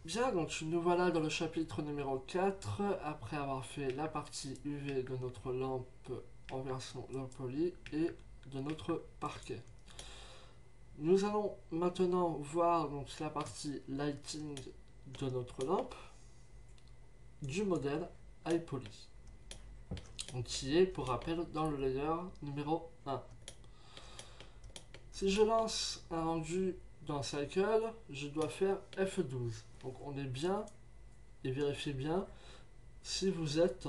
Bien, donc nous voilà dans le chapitre numéro 4, après avoir fait la partie UV de notre lampe en version low poly et de notre parquet. Nous allons maintenant voir donc la partie lighting de notre lampe du modèle high poly, donc qui est pour rappel dans le layer numéro 1. Si je lance un rendu dans Cycle, je dois faire F12. Donc on est bien et vérifiez bien si vous êtes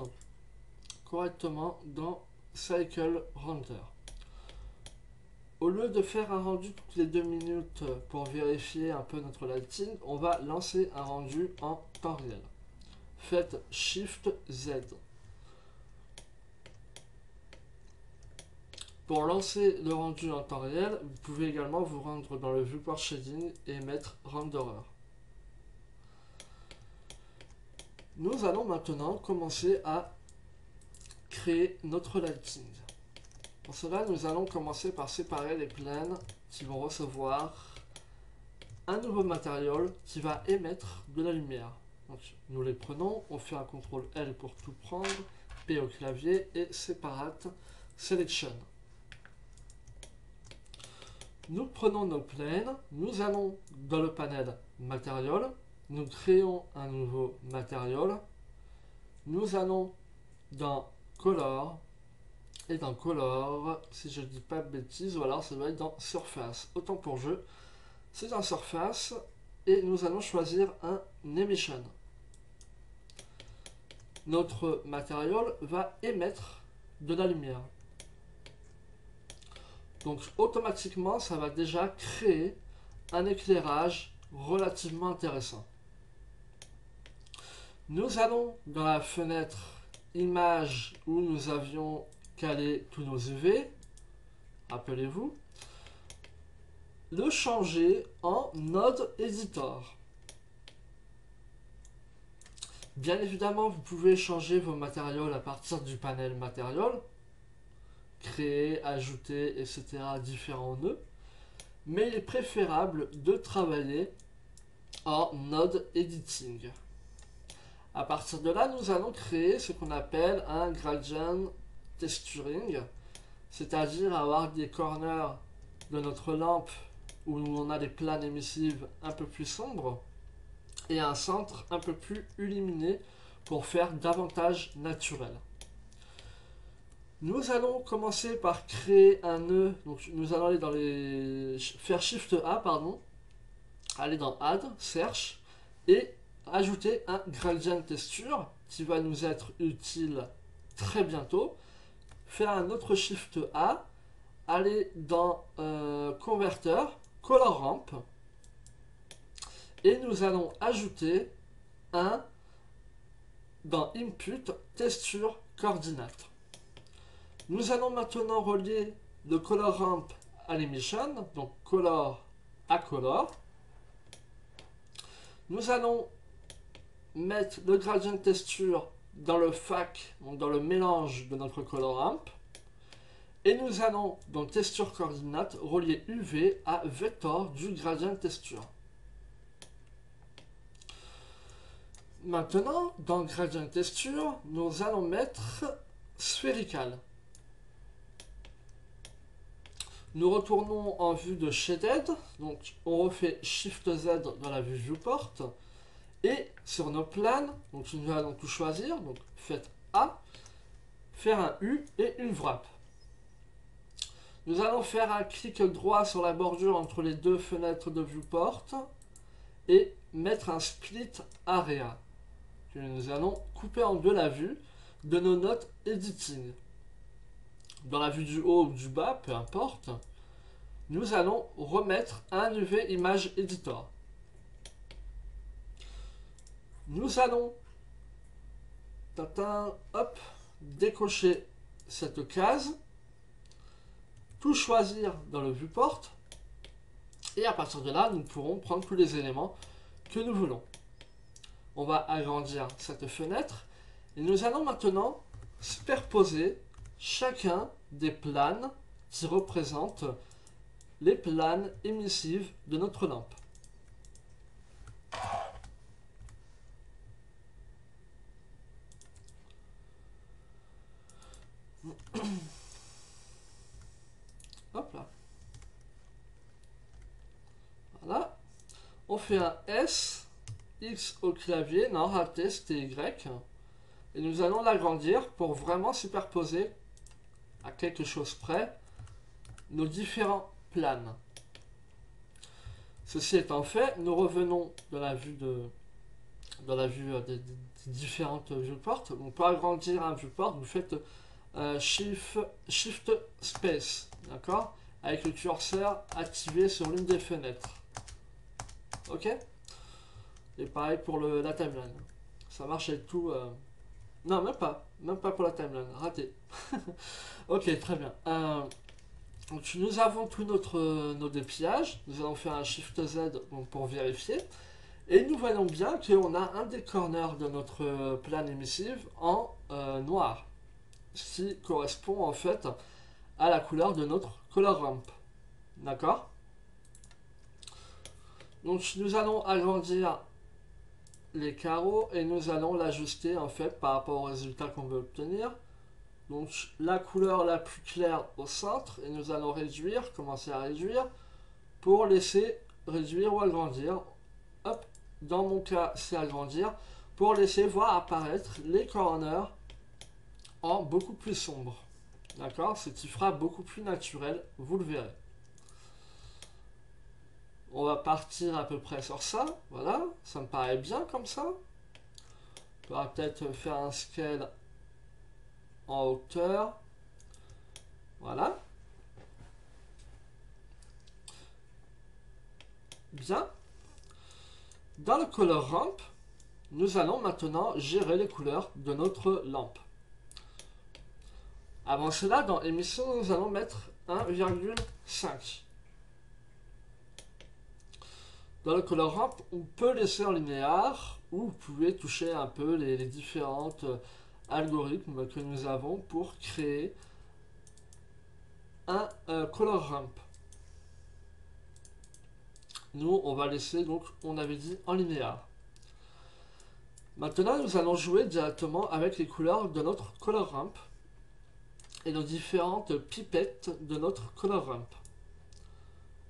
correctement dans Cycle Render. Au lieu de faire un rendu toutes les 2 minutes pour vérifier un peu notre lighting, on va lancer un rendu en temps réel. Faites Shift Z. Pour lancer le rendu en temps réel, vous pouvez également vous rendre dans le Viewport Shading et mettre Renderer. Nous allons maintenant commencer à créer notre lighting. Pour cela, nous allons commencer par séparer les planes qui vont recevoir un nouveau matériau qui va émettre de la lumière. Donc, nous les prenons, on fait un CTRL L pour tout prendre, P au clavier et Separate Selection. Nous prenons nos planes, nous allons dans le panel Material, nous créons un nouveau matériau, nous allons dans Color, et dans Color, si je ne dis pas de bêtises, ou alors ça doit être dans Surface. Autant pour jeu, c'est dans Surface, et nous allons choisir un Emission. Notre matériau va émettre de la lumière. Donc automatiquement, ça va déjà créer un éclairage relativement intéressant. Nous allons dans la fenêtre Image où nous avions calé tous nos UV, rappelez-vous, le changer en Node Editor. Bien évidemment, vous pouvez changer vos matériaux à partir du panel matériel, créer, ajouter, etc. différents nœuds, mais il est préférable de travailler en Node Editing. À partir de là, nous allons créer ce qu'on appelle un gradient texturing, c'est-à-dire avoir des corners de notre lampe où on a des planes émissives un peu plus sombres et un centre un peu plus illuminé pour faire davantage naturel. Nous allons commencer par créer un nœud, donc nous allons aller dans les faire Shift A, pardon, aller dans Add, Search et ajouter un gradient texture qui va nous être utile très bientôt. Faire un autre Shift A, aller dans Converter, Color Ramp et nous allons ajouter un dans Input Texture Coordinate. Nous allons maintenant relier le Color Ramp à l'Emission, donc Color à Color. Nous allons mettre le gradient texture dans le FAC, donc dans le mélange de notre Color Ramp. Et nous allons, dans Texture Coordinate, relier UV à vector du gradient texture. Maintenant, dans Gradient Texture, nous allons mettre Spherical. Nous retournons en vue de Shaded, donc on refait Shift Z dans la vue Viewport. Et sur nos planes, donc nous allons tout choisir, donc faites A, faire un U et une wrap. Nous allons faire un clic droit sur la bordure entre les deux fenêtres de Viewport et mettre un Split Area. Puis nous allons couper en deux la vue de nos notes Editing. Dans la vue du haut ou du bas, peu importe, nous allons remettre un UV Image Editor. Nous allons hop, décocher cette case, tout choisir dans le viewport, et à partir de là, nous pourrons prendre tous les éléments que nous voulons. On va agrandir cette fenêtre, et nous allons maintenant superposer chacun des planes qui représentent les planes émissives de notre lampe. On fait un S, X au clavier, non raté, c'était Y. Et nous allons l'agrandir pour vraiment superposer à quelque chose près nos différents plans. Ceci étant fait, nous revenons dans la vue des différentes viewports. Donc pour agrandir un viewport, vous faites Shift Space, d'accord, avec le curseur activé sur l'une des fenêtres. Ok. Et pareil pour la timeline. Ça marche avec tout. Non, même pas pour la timeline, raté. Ok, très bien. Donc nous avons tout nos dépillages. Nous allons faire un Shift Z donc, pour vérifier. Et nous voyons bien qu'on a un des corners de notre plan émissive en noir. Ce qui correspond en fait à la couleur de notre color ramp. D'accord? Donc nous allons agrandir les carreaux et nous allons l'ajuster en fait par rapport au résultat qu'on veut obtenir. Donc la couleur la plus claire au centre et nous allons réduire, commencer à réduire pour laisser réduire ou agrandir. Hop, dans mon cas c'est agrandir pour laisser voir apparaître les corners en beaucoup plus sombre. D'accord, ce qui fera beaucoup plus naturel, vous le verrez. On va partir à peu près sur ça, voilà, ça me paraît bien comme ça. On va peut-être faire un scale en hauteur. Voilà. Bien. Dans le color ramp, nous allons maintenant gérer les couleurs de notre lampe. Avant cela, dans émission, nous allons mettre 1,5. Dans le color ramp, on peut laisser en linéaire ou vous pouvez toucher un peu les différentes algorithmes que nous avons pour créer un color ramp. Nous, on va laisser, donc, on avait dit en linéaire. Maintenant, nous allons jouer directement avec les couleurs de notre color ramp et nos différentes pipettes de notre color ramp.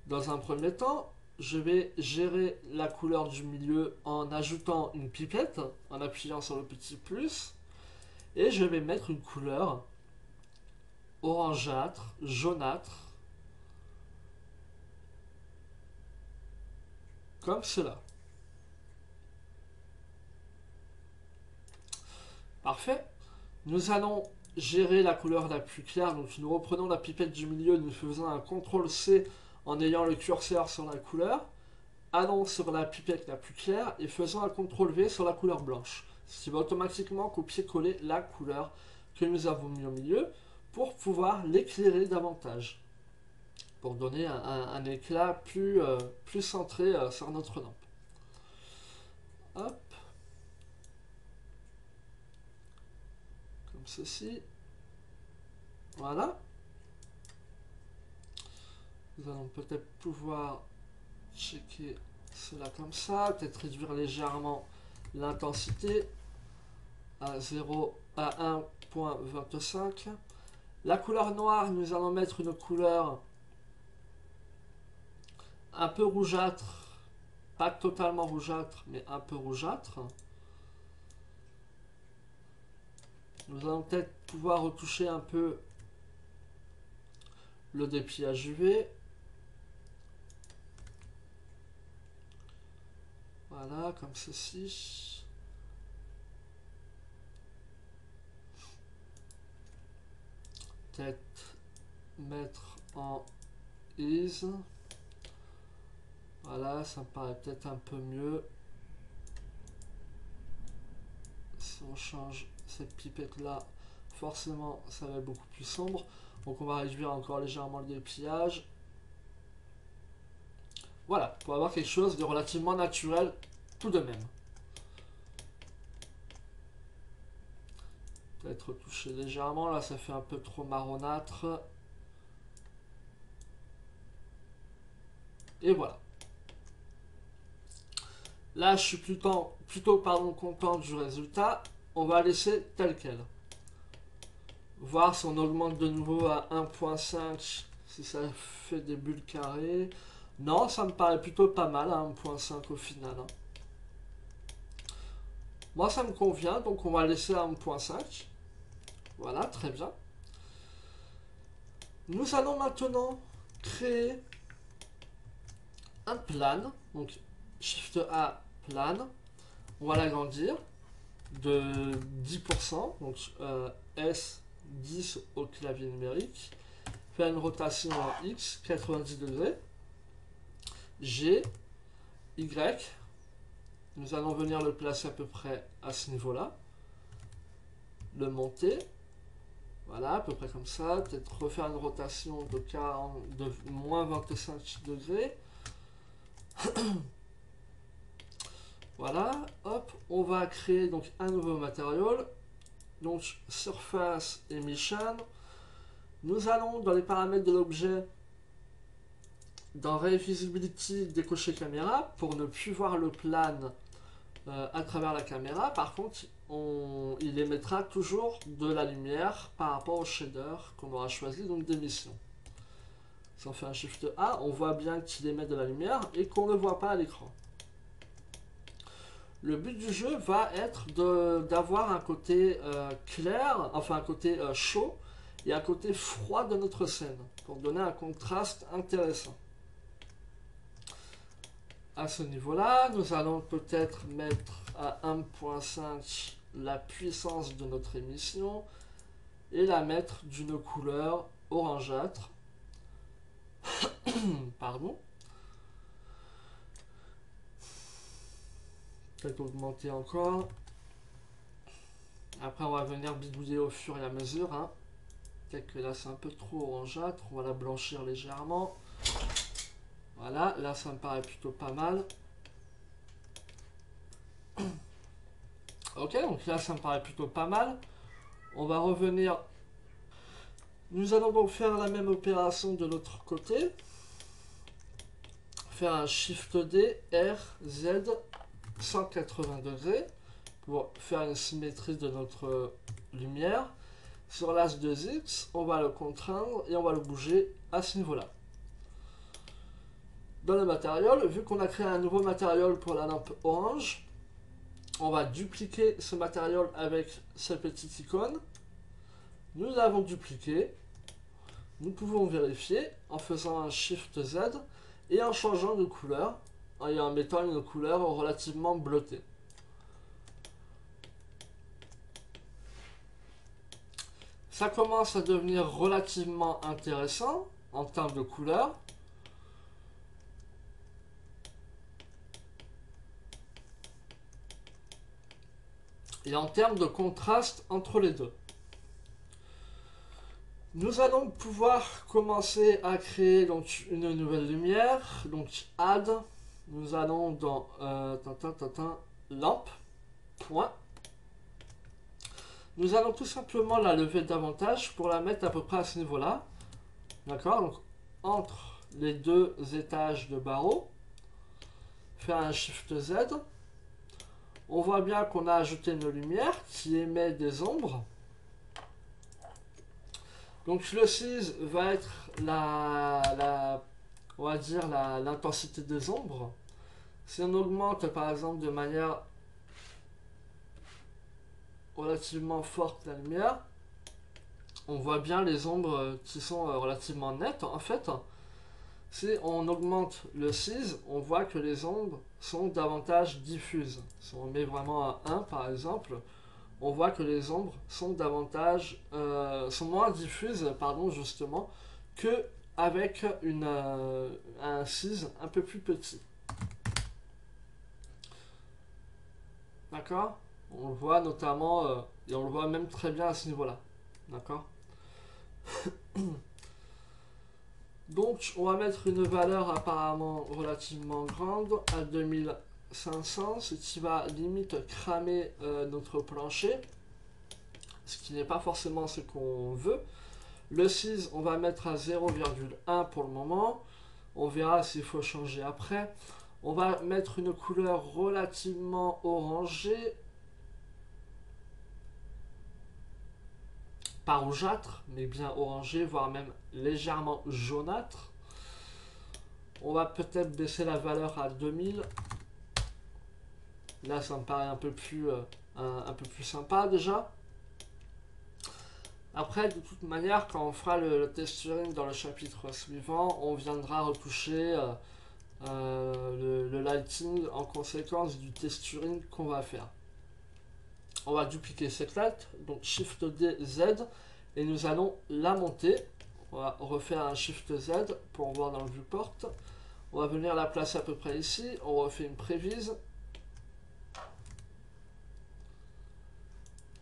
Dans un premier temps, je vais gérer la couleur du milieu en ajoutant une pipette, en appuyant sur le petit plus, et je vais mettre une couleur orangeâtre, jaunâtre, comme cela. Parfait. Nous allons gérer la couleur la plus claire, donc nous reprenons la pipette du milieu, nous faisons un CTRL-C en ayant le curseur sur la couleur, allons sur la pipette la plus claire et faisons un CTRL-V sur la couleur blanche, ce qui va automatiquement copier-coller la couleur que nous avons mis au milieu pour pouvoir l'éclairer davantage, pour donner un éclat plus centré sur notre lampe. Hop. Comme ceci. Voilà. Nous allons peut-être pouvoir checker cela comme ça, peut-être réduire légèrement l'intensité à 1.25. La couleur noire, nous allons mettre une couleur un peu rougeâtre, pas totalement rougeâtre, mais un peu rougeâtre. Nous allons peut-être pouvoir retoucher un peu le dépillage UV. Voilà, comme ceci. Peut-être mettre en ease. Voilà, ça me paraît peut-être un peu mieux. Si on change cette pipette là, forcément ça va être beaucoup plus sombre. Donc on va réduire encore légèrement le dépillage. Voilà, pour avoir quelque chose de relativement naturel tout de même. Peut-être retoucher légèrement, là ça fait un peu trop marronâtre. Et voilà. Là je suis plutôt content du résultat. On va laisser tel quel. Voir si on augmente de nouveau à 1.5, si ça fait des bulles carrées. Non, ça me paraît plutôt pas mal à 1.5 au final, hein. Moi, ça me convient, donc on va laisser à 1.5. Voilà, très bien. Nous allons maintenant créer un plan. Donc, Shift A, plan. On va l'agrandir de 10%. Donc, S10 au clavier numérique. Faire une rotation en X, 90 degrés. G, Y. Nous allons venir le placer à peu près à ce niveau-là. Le monter. Voilà, à peu près comme ça. Peut-être refaire une rotation de, 40, de moins 25 degrés. Voilà, hop, on va créer donc un nouveau matériau. Donc surface emission. Nous allons dans les paramètres de l'objet, dans Ray Visibility, décocher caméra pour ne plus voir le plan à travers la caméra. Par contre, il émettra toujours de la lumière par rapport au shader qu'on aura choisi donc d'émission. Si on fait un Shift A, on voit bien qu'il émet de la lumière et qu'on ne le voit pas à l'écran. Le but du jeu va être d'avoir un côté clair, enfin un côté chaud et un côté froid de notre scène pour donner un contraste intéressant. À ce niveau-là, nous allons peut-être mettre à 1.5 la puissance de notre émission et la mettre d'une couleur orangeâtre. Pardon. Peut-être augmenter encore. Après, on va venir bidouiller au fur et à mesure, hein. Peut-être que là, c'est un peu trop orangeâtre. On va la blanchir légèrement. Voilà, là, ça me paraît plutôt pas mal. Ok, donc là, ça me paraît plutôt pas mal. On va revenir. Nous allons donc faire la même opération de l'autre côté. Faire un Shift D, R, Z, 180 degrés pour faire une symétrie de notre lumière. Sur l'as 2X, on va le contraindre et on va le bouger à ce niveau-là. Dans le matériel, vu qu'on a créé un nouveau matériel pour la lampe orange, on va dupliquer ce matériel avec cette petite icône. Nous l'avons dupliqué. Nous pouvons vérifier en faisant un Shift Z et en changeant de couleur et en mettant une couleur relativement bleutée. Ça commence à devenir relativement intéressant en termes de couleur. Et en termes de contraste entre les deux. Nous allons pouvoir commencer à créer donc une nouvelle lumière. Donc add, nous allons dans lampe, point. Nous allons tout simplement la lever davantage pour la mettre à peu près à ce niveau-là. D'accord? Donc entre les deux étages de barreaux, faire un Shift Z. On voit bien qu'on a ajouté une lumière qui émet des ombres. Donc le 6 va être on va dire l'intensité des ombres. Si on augmente par exemple de manière relativement forte la lumière, on voit bien les ombres qui sont relativement nettes. En fait, si on augmente le 6, on voit que les ombres sont davantage diffuses. Si on met vraiment à 1 par exemple, on voit que les ombres sont davantage, sont moins diffuses, pardon, justement, que avec un 6 un peu plus petit. D'accord? On le voit notamment, et on le voit même très bien à ce niveau-là. D'accord? Donc, on va mettre une valeur apparemment relativement grande à 2500, ce qui va limite cramer notre plancher, ce qui n'est pas forcément ce qu'on veut. Le 6, on va mettre à 0,1 pour le moment. On verra s'il faut changer après. On va mettre une couleur relativement orangée, pas rougeâtre, mais bien orangée, voire même légèrement jaunâtre. On va peut-être baisser la valeur à 2000. Là, ça me paraît un peu plus sympa déjà. Après, de toute manière, quand on fera le texturing dans le chapitre suivant, on viendra retoucher le lighting en conséquence du texturing qu'on va faire. On va dupliquer cette lettre, donc Shift D, Z, et nous allons la monter. On va refaire un Shift Z pour voir dans le viewport. On va venir la placer à peu près ici. On refait une prévise.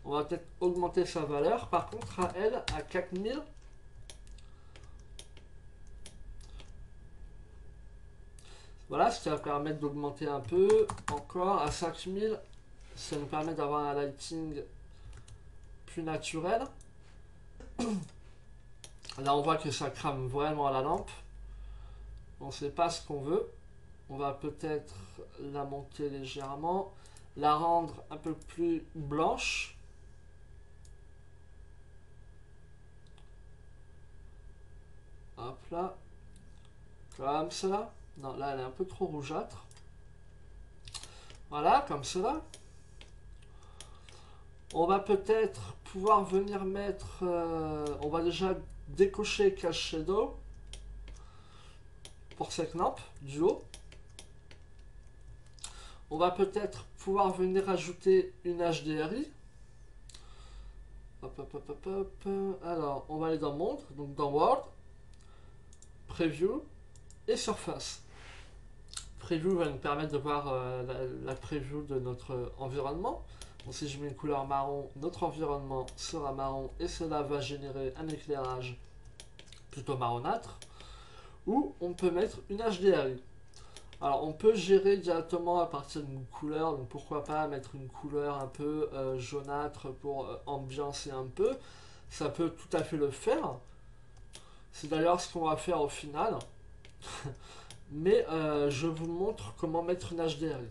On va peut-être augmenter sa valeur. Par contre, à elle, à 4000. Voilà, ça va permettre d'augmenter un peu. Encore à 5000. Ça nous permet d'avoir un lighting plus naturel. Là, on voit que ça crame vraiment la lampe. On ne sait pas ce qu'on veut. On va peut-être la monter légèrement. La rendre un peu plus blanche. Hop là. Comme cela. Non, là, elle est un peu trop rougeâtre. Voilà, comme cela. On va peut-être pouvoir venir mettre... on va déjà décocher Cache Shadow pour cette lampe du haut. On va peut-être pouvoir venir ajouter une HDRI. Hop, hop, hop, hop, hop. Alors, on va aller dans Monde, donc dans World, Preview et Surface. Preview va nous permettre de voir la preview de notre environnement. Donc, si je mets une couleur marron, notre environnement sera marron et cela va générer un éclairage plutôt marronâtre. Ou on peut mettre une HDRI. Alors on peut gérer directement à partir d'une couleur, donc pourquoi pas mettre une couleur un peu jaunâtre pour ambiancer un peu. Ça peut tout à fait le faire. C'est d'ailleurs ce qu'on va faire au final. Mais je vous montre comment mettre une HDRI.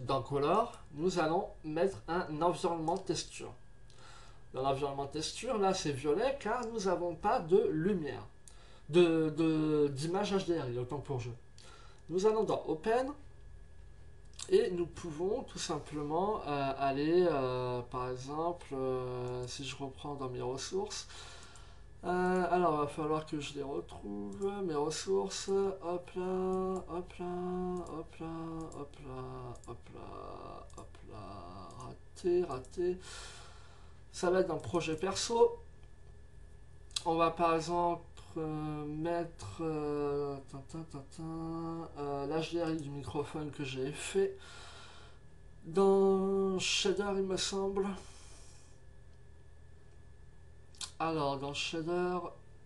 Dans Color, nous allons mettre un environnement texture. Dans l'environnement texture, là c'est violet car nous n'avons pas de lumière, d'image HDRI, autant pour jeu. Nous allons dans Open et nous pouvons tout simplement aller, par exemple, si je reprends dans mes ressources, alors il va falloir que je les retrouve, mes ressources, hop là, hop là, hop là, hop là, hop là, hop là, raté. Ça va être dans projet perso. On va par exemple mettre l'HDRI du microphone que j'ai fait dans Shader, il me semble. Alors dans Shader,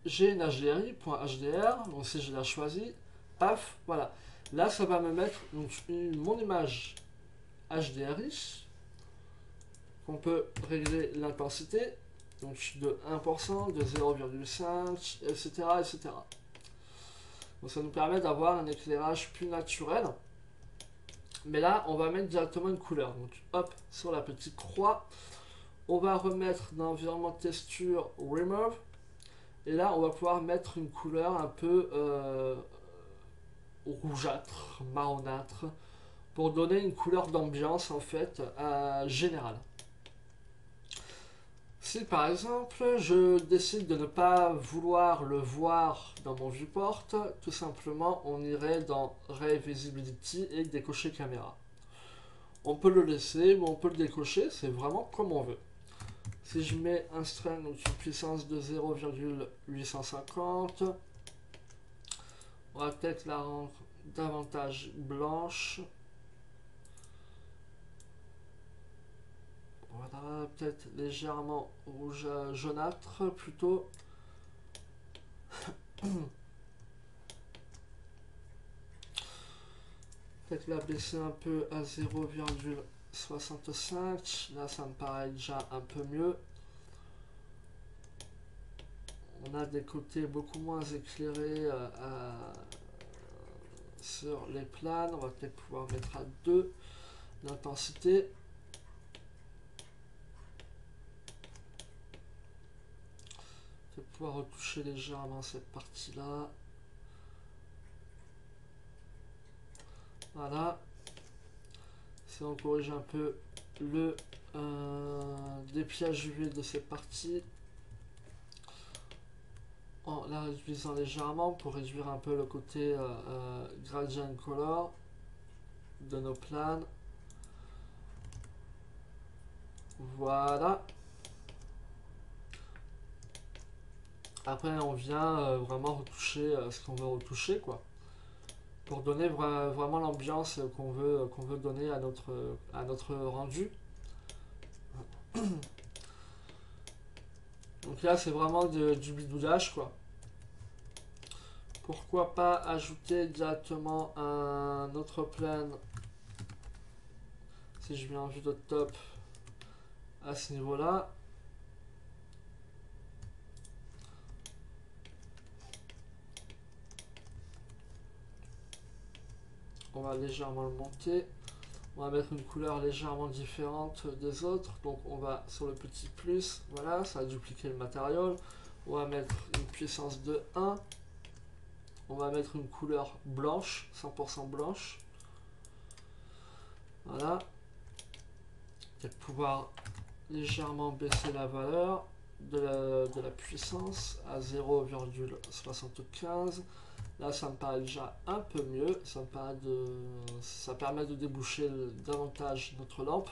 j'ai une HDRI.hdr, donc si je la choisis, paf, voilà. Là, ça va me mettre donc, mon image HDRI. On peut régler l'intensité, donc de 1%, de 0,5, etc., etc. Donc ça nous permet d'avoir un éclairage plus naturel. Mais là, on va mettre directement une couleur. Donc hop, sur la petite croix, on va remettre dans l'environnement texture Remove. Et là, on va pouvoir mettre une couleur un peu rougeâtre, marronâtre, pour donner une couleur d'ambiance en fait générale. Si par exemple je décide de ne pas vouloir le voir dans mon viewport, tout simplement on irait dans Ray Visibility et décocher caméra. On peut le laisser ou on peut le décocher, c'est vraiment comme on veut. Si je mets un strength, donc une puissance de 0,850, on va peut-être la rendre davantage blanche. Voilà, peut-être légèrement rouge jaunâtre plutôt. Peut-être la baisser un peu à 0,65. Là, ça me paraît déjà un peu mieux. On a des côtés beaucoup moins éclairés sur les planes. On va peut-être pouvoir mettre à 2 l'intensité. Pouvoir retoucher légèrement cette partie là. Voilà. Si on corrige un peu le dépiage UV de cette partie en la réduisant légèrement pour réduire un peu le côté gradient color de nos planes. Voilà. Après on vient vraiment retoucher ce qu'on veut retoucher quoi. Pour donner vraiment l'ambiance qu'on veut donner à notre rendu. Donc là c'est vraiment du bidouillage quoi. Pourquoi pas ajouter directement un autre plane si je viens en vue de top à ce niveau là. On va légèrement le monter. On va mettre une couleur légèrement différente des autres. Donc on va sur le petit plus. Voilà, ça va dupliquer le matériau. On va mettre une puissance de 1. On va mettre une couleur blanche, 100% blanche. Voilà. Et pouvoir légèrement baisser la valeur de la puissance à 0,75. Là, ça me paraît déjà un peu mieux. Ça permet de déboucher davantage notre lampe.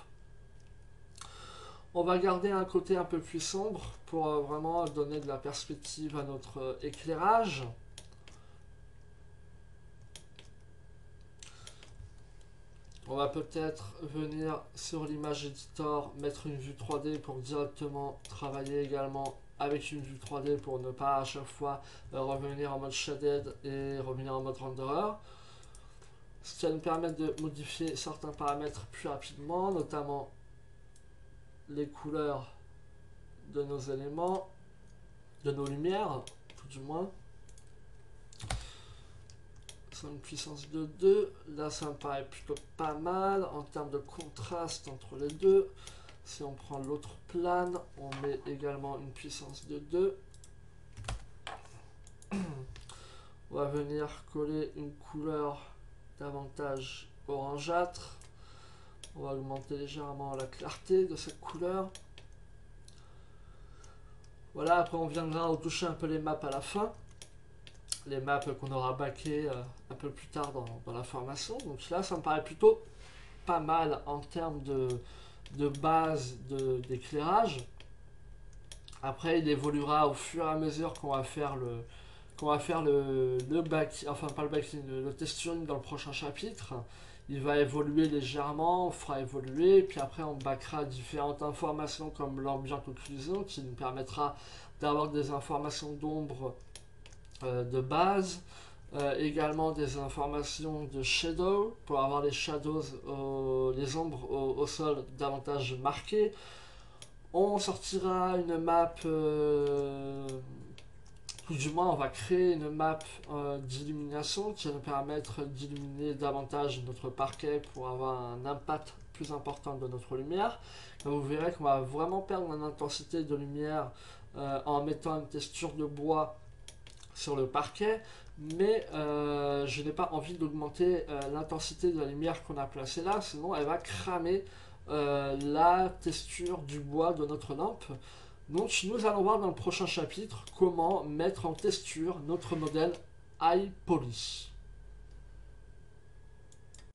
On va garder un côté un peu plus sombre pour vraiment donner de la perspective à notre éclairage. On va peut-être venir sur l'image editor, mettre une vue 3D pour directement travailler également avec une vue 3D pour ne pas à chaque fois revenir en mode shaded et revenir en mode renderer. Ce qui va nous permettre de modifier certains paramètres plus rapidement, notamment les couleurs de nos éléments, de nos lumières, tout du moins. C'est une puissance de 2. Là, ça me paraît plutôt pas mal en termes de contraste entre les deux. Si on prend l'autre plane, on met également une puissance de 2. On va venir coller une couleur davantage orangeâtre. On va augmenter légèrement la clarté de cette couleur. Voilà, après on viendra retoucher un peu les maps à la fin. Les maps qu'on aura backées un peu plus tard dans la formation. Donc là, ça me paraît plutôt pas mal en termes de base d'éclairage. Après, il évoluera au fur et à mesure qu'on va faire le back, enfin pas le backing, le texturing dans le prochain chapitre. Il va évoluer légèrement, on fera évoluer, puis après on backera différentes informations comme l'ambient occlusion qui nous permettra d'avoir des informations d'ombre de base, également des informations de shadow pour avoir les shadows, les ombres au sol davantage marquées. On sortira une map, tout du moins on va créer une map d'illumination qui va nous permettre d'illuminer davantage notre parquet pour avoir un impact plus important de notre lumière. Là, vous verrez qu'on va vraiment perdre en intensité de lumière en mettant une texture de bois sur le parquet, mais je n'ai pas envie d'augmenter l'intensité de la lumière qu'on a placée là, sinon elle va cramer la texture du bois de notre lampe. Donc nous allons voir dans le prochain chapitre comment mettre en texture notre modèle iPoly.